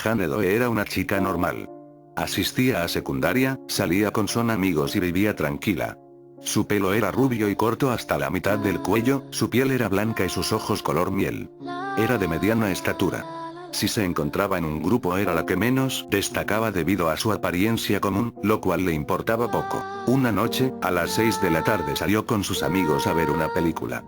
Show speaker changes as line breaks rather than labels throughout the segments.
Hane Doe era una chica normal. Asistía a secundaria, salía con sus amigos y vivía tranquila. Su pelo era rubio y corto hasta la mitad del cuello, su piel era blanca y sus ojos color miel. Era de mediana estatura. Si se encontraba en un grupo era la que menos destacaba debido a su apariencia común, lo cual le importaba poco. Una noche, a las 6 de la tarde salió con sus amigos a ver una película.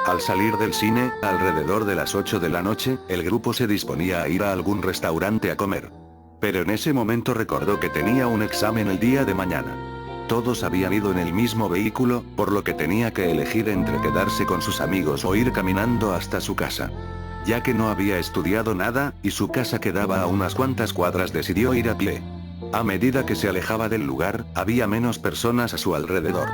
Al salir del cine, alrededor de las 8 de la noche, el grupo se disponía a ir a algún restaurante a comer. Pero en ese momento recordó que tenía un examen el día de mañana. Todos habían ido en el mismo vehículo, por lo que tenía que elegir entre quedarse con sus amigos o ir caminando hasta su casa. Ya que no había estudiado nada, y su casa quedaba a unas cuantas cuadras, decidió ir a pie. A medida que se alejaba del lugar, había menos personas a su alrededor.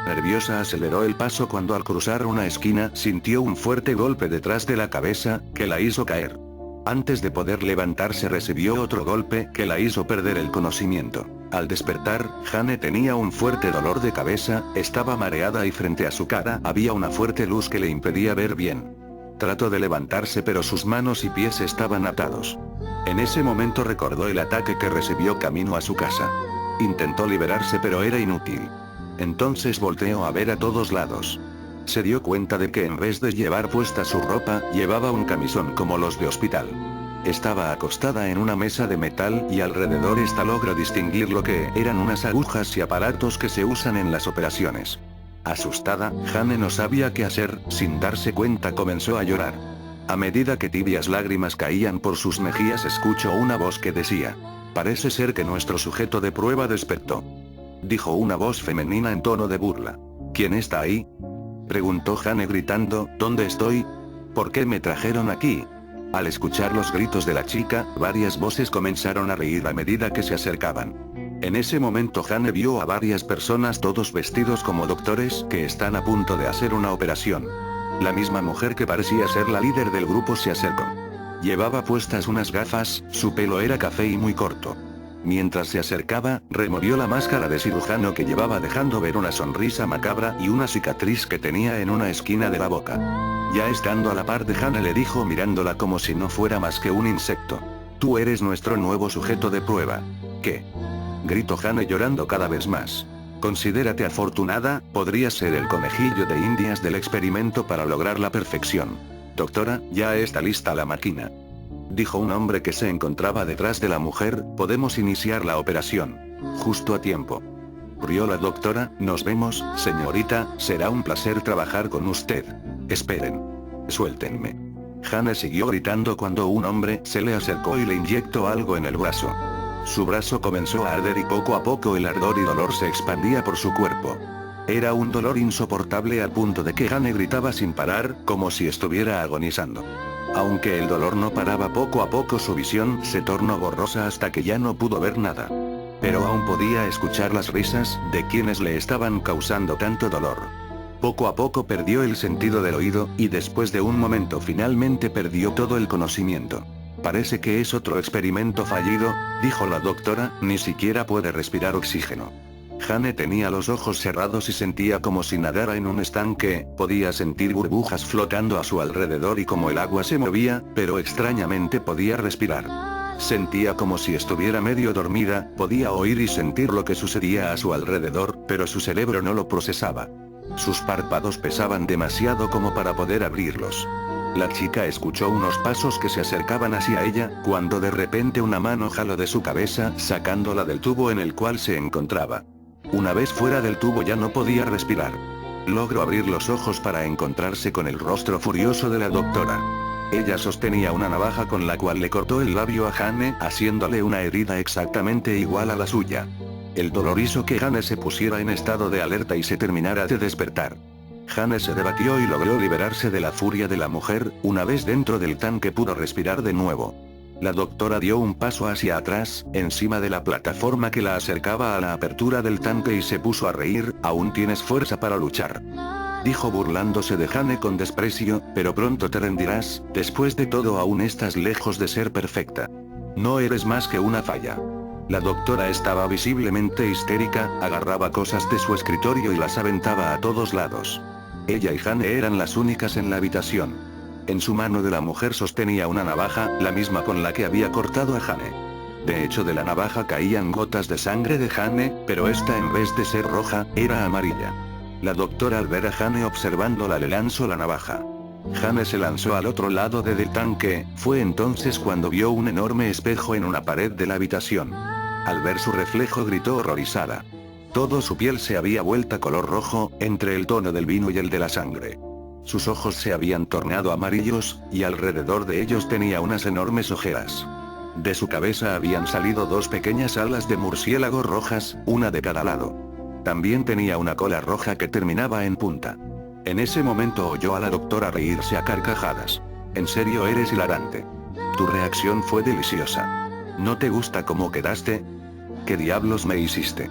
Nerviosa aceleró el paso cuando al cruzar una esquina sintió un fuerte golpe detrás de la cabeza, que la hizo caer. Antes de poder levantarse recibió otro golpe que la hizo perder el conocimiento. Al despertar, Hane tenía un fuerte dolor de cabeza, estaba mareada y frente a su cara había una fuerte luz que le impedía ver bien. Trató de levantarse pero sus manos y pies estaban atados. En ese momento recordó el ataque que recibió camino a su casa. Intentó liberarse pero era inútil. Entonces volteó a ver a todos lados. Se dio cuenta de que en vez de llevar puesta su ropa, llevaba un camisón como los de hospital. Estaba acostada en una mesa de metal y alrededor logró distinguir lo que eran unas agujas y aparatos que se usan en las operaciones. Asustada, Hane no sabía qué hacer, sin darse cuenta comenzó a llorar. A medida que tibias lágrimas caían por sus mejillas escuchó una voz que decía: "Parece ser que nuestro sujeto de prueba despertó", dijo una voz femenina en tono de burla. ¿Quién está ahí?, preguntó Hane gritando. ¿Dónde estoy? ¿Por qué me trajeron aquí? Al escuchar los gritos de la chica, varias voces comenzaron a reír a medida que se acercaban. En ese momento Hane vio a varias personas todos vestidos como doctores que están a punto de hacer una operación. La misma mujer que parecía ser la líder del grupo se acercó. Llevaba puestas unas gafas, su pelo era café y muy corto. Mientras se acercaba, removió la máscara de cirujano que llevaba dejando ver una sonrisa macabra y una cicatriz que tenía en una esquina de la boca. Ya estando a la par de Hane le dijo mirándola como si no fuera más que un insecto: "Tú eres nuestro nuevo sujeto de prueba". ¿Qué?, gritó Hane llorando cada vez más. Considérate afortunada, podrías ser el conejillo de indias del experimento para lograr la perfección. Doctora, ya está lista la máquina, dijo un hombre que se encontraba detrás de la mujer. Podemos iniciar la operación. Justo a tiempo, rió la doctora. Nos vemos, señorita, será un placer trabajar con usted. Esperen. Suéltenme. Hane siguió gritando cuando un hombre se le acercó y le inyectó algo en el brazo. Su brazo comenzó a arder y poco a poco el ardor y dolor se expandía por su cuerpo. Era un dolor insoportable al punto de que Hane gritaba sin parar, como si estuviera agonizando. Aunque el dolor no paraba, poco a poco su visión se tornó borrosa hasta que ya no pudo ver nada. Pero aún podía escuchar las risas de quienes le estaban causando tanto dolor. Poco a poco perdió el sentido del oído, y después de un momento finalmente perdió todo el conocimiento. Parece que es otro experimento fallido, dijo la doctora, ni siquiera puede respirar oxígeno. Hane tenía los ojos cerrados y sentía como si nadara en un estanque, podía sentir burbujas flotando a su alrededor y como el agua se movía, pero extrañamente podía respirar. Sentía como si estuviera medio dormida, podía oír y sentir lo que sucedía a su alrededor, pero su cerebro no lo procesaba. Sus párpados pesaban demasiado como para poder abrirlos. La chica escuchó unos pasos que se acercaban hacia ella, cuando de repente una mano jaló de su cabeza, sacándola del tubo en el cual se encontraba. Una vez fuera del tubo ya no podía respirar. Logró abrir los ojos para encontrarse con el rostro furioso de la doctora. Ella sostenía una navaja con la cual le cortó el labio a Hane, haciéndole una herida exactamente igual a la suya. El dolor hizo que Hane se pusiera en estado de alerta y se terminara de despertar. Hane se debatió y logró liberarse de la furia de la mujer. Una vez dentro del tanque pudo respirar de nuevo. La doctora dio un paso hacia atrás, encima de la plataforma que la acercaba a la apertura del tanque y se puso a reír. Aún tienes fuerza para luchar, dijo burlándose de Hane con desprecio, pero pronto te rendirás. Después de todo aún estás lejos de ser perfecta. No eres más que una falla. La doctora estaba visiblemente histérica, agarraba cosas de su escritorio y las aventaba a todos lados. Ella y Hane eran las únicas en la habitación. En su mano de la mujer sostenía una navaja, la misma con la que había cortado a Jane. De hecho, de la navaja caían gotas de sangre de Jane, pero esta en vez de ser roja, era amarilla. La doctora al ver a Jane observándola le lanzó la navaja. Jane se lanzó al otro lado del tanque, fue entonces cuando vio un enorme espejo en una pared de la habitación. Al ver su reflejo gritó horrorizada. Todo su piel se había vuelto color rojo, entre el tono del vino y el de la sangre. Sus ojos se habían tornado amarillos, y alrededor de ellos tenía unas enormes ojeras. De su cabeza habían salido dos pequeñas alas de murciélago rojas, una de cada lado. También tenía una cola roja que terminaba en punta. En ese momento oyó a la doctora reírse a carcajadas. En serio, eres hilarante. Tu reacción fue deliciosa. ¿No te gusta cómo quedaste? ¿Qué diablos me hiciste?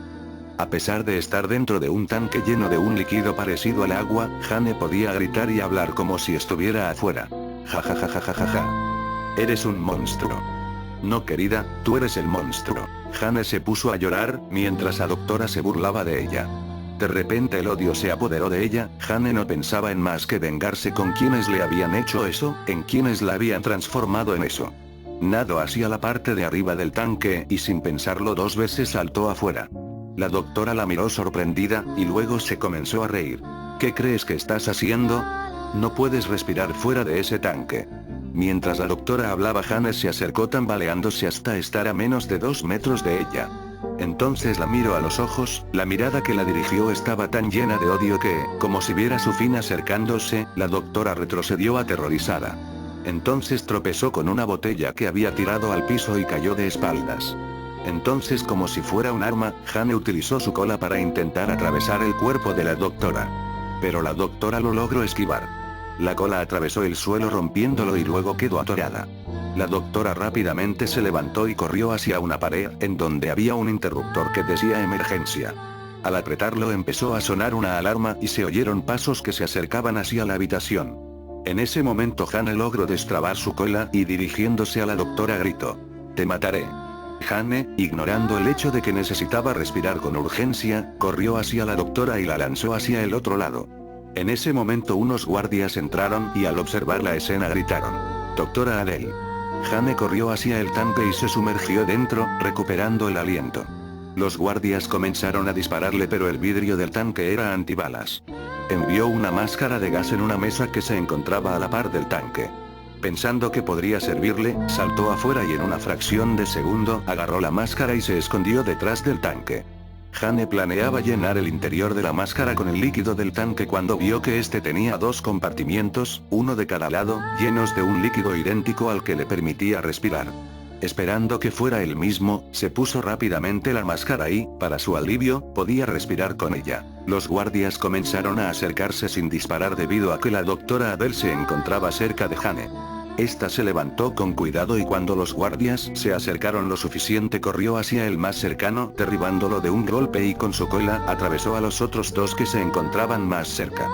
A pesar de estar dentro de un tanque lleno de un líquido parecido al agua, Jane podía gritar y hablar como si estuviera afuera. Ja ja ja ja ja ja ja. Eres un monstruo. No, querida, tú eres el monstruo. Jane se puso a llorar, mientras la doctora se burlaba de ella. De repente el odio se apoderó de ella. Jane no pensaba en más que vengarse con quienes le habían hecho eso, en quienes la habían transformado en eso. Nadó hacia la parte de arriba del tanque, y sin pensarlo dos veces saltó afuera. La doctora la miró sorprendida, y luego se comenzó a reír. ¿Qué crees que estás haciendo? No puedes respirar fuera de ese tanque. Mientras la doctora hablaba, Jane se acercó tambaleándose hasta estar a menos de 2 metros de ella. Entonces la miró a los ojos, la mirada que la dirigió estaba tan llena de odio que, como si viera su fin acercándose, la doctora retrocedió aterrorizada. Entonces tropezó con una botella que había tirado al piso y cayó de espaldas. Entonces, como si fuera un arma, Jane utilizó su cola para intentar atravesar el cuerpo de la doctora. Pero la doctora lo logró esquivar. La cola atravesó el suelo rompiéndolo y luego quedó atorada. La doctora rápidamente se levantó y corrió hacia una pared en donde había un interruptor que decía emergencia. Al apretarlo empezó a sonar una alarma y se oyeron pasos que se acercaban hacia la habitación. En ese momento Jane logró destrabar su cola y dirigiéndose a la doctora gritó: «Te mataré». Jane, ignorando el hecho de que necesitaba respirar con urgencia, corrió hacia la doctora y la lanzó hacia el otro lado. En ese momento unos guardias entraron y al observar la escena gritaron: «Doctora Adele». Jane corrió hacia el tanque y se sumergió dentro, recuperando el aliento. Los guardias comenzaron a dispararle, pero el vidrio del tanque era antibalas. Envió una máscara de gas en una mesa que se encontraba a la par del tanque. Pensando que podría servirle, saltó afuera y en una fracción de segundo agarró la máscara y se escondió detrás del tanque. Jane planeaba llenar el interior de la máscara con el líquido del tanque cuando vio que este tenía 2 compartimientos, uno de cada lado, llenos de un líquido idéntico al que le permitía respirar. Esperando que fuera el mismo, se puso rápidamente la máscara y, para su alivio, podía respirar con ella. Los guardias comenzaron a acercarse sin disparar debido a que la doctora Adele se encontraba cerca de Jane. Esta se levantó con cuidado y cuando los guardias se acercaron lo suficiente corrió hacia el más cercano, derribándolo de un golpe y con su cola atravesó a los otros 2 que se encontraban más cerca.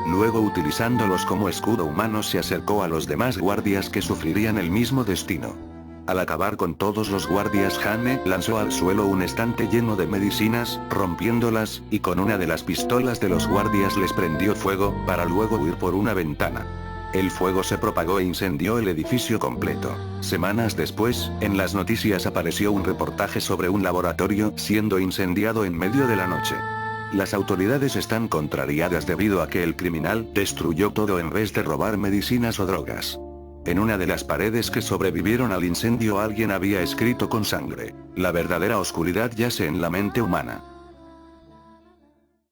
Luego, utilizándolos como escudo humano, se acercó a los demás guardias que sufrirían el mismo destino. Al acabar con todos los guardias, Jane lanzó al suelo un estante lleno de medicinas, rompiéndolas, y con una de las pistolas de los guardias les prendió fuego, para luego huir por una ventana. El fuego se propagó e incendió el edificio completo. Semanas después, en las noticias apareció un reportaje sobre un laboratorio siendo incendiado en medio de la noche. Las autoridades están contrariadas debido a que el criminal destruyó todo en vez de robar medicinas o drogas. En una de las paredes que sobrevivieron al incendio alguien había escrito con sangre: «La verdadera oscuridad yace en la mente humana».